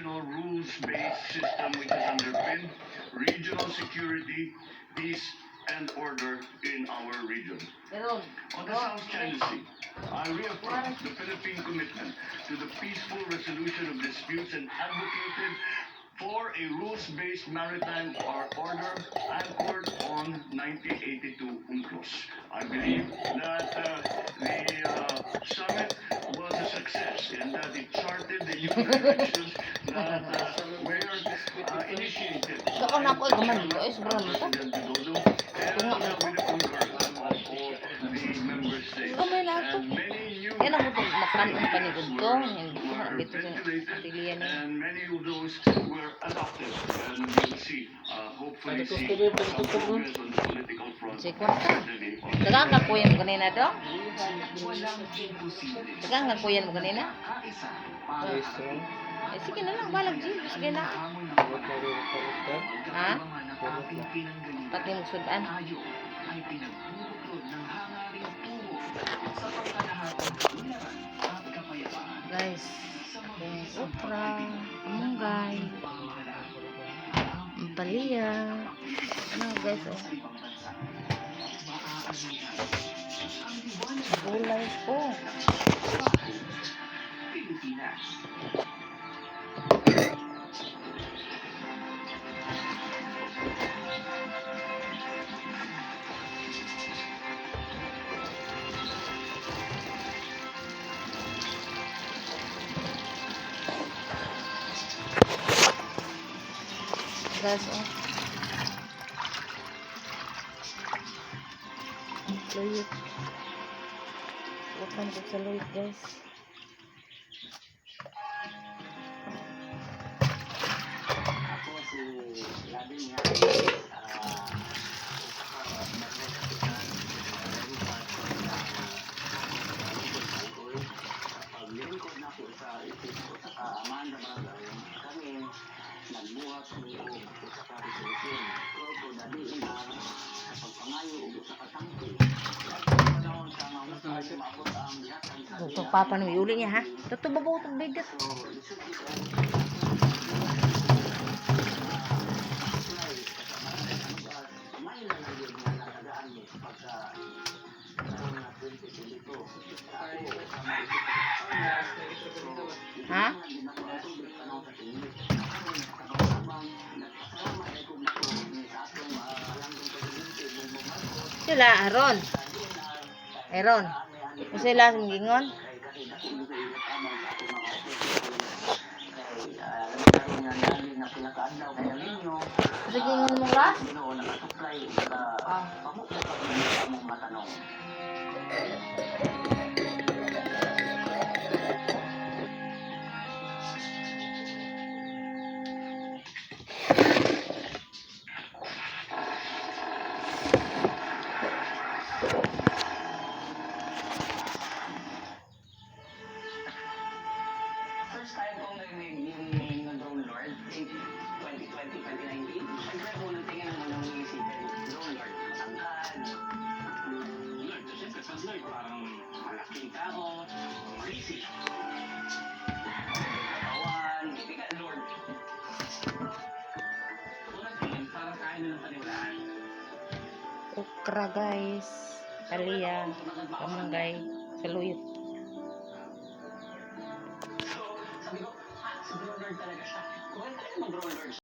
international rules-based system which has underpinned regional security, peace, and order in our region. On the South China Sea, I reaffirm the Philippine commitment to the peaceful resolution of disputes and advocated for a rules-based maritime order anchored on 1982 UNCLOS. I believe that the summit was a success and that it charted the new directions that were initiated by President Widodo and with the concurrence of all the member states. And many new ventilated and many of those were adopted, and we'll see, hopefully see some progress on the political front. Dagang kakuyan mo kanina do? Dagang kakuyan mo kanina? Eh, sige na lang, balag Jill. Sige na. Ha? Pati mo sudan? Guys, okra, kamunggay, ampalaya. Ano guys, oh. Gulay po. Guys, oh. Luyot. Bukan ko sa luyot, guys. Ako si Labi niya. Paglingkod na po sa isip ko sa Amanda Barangay, kami nagbuhat ng usa ka resolusyon. Pero dali na sa pagpangayo ug sa katangke. Panahon sa mga maabot ang yatang sa Ito papa ni uli niya, ha? Ito babaw itong bigat. Ha? Sila, Aaron. Aaron. Sila, gingon. Kasi gingon mo ras? First time kong narinig yung Drone Lord, 2020-2019. Siyempre po, natingin mo nang iisipin, Drone Lord, matangkad. Lord, siyempre sa Lord, parang malaking tao, crazy. Katawan, ika Lord. Unang tingin, parang kaya nilang paniwalaan. Okra, guys. Alia, kamunggay, saluyot. So, sabi ko, si Drone Lord talaga siya. Kung ano talaga mag-Drone Lord siya.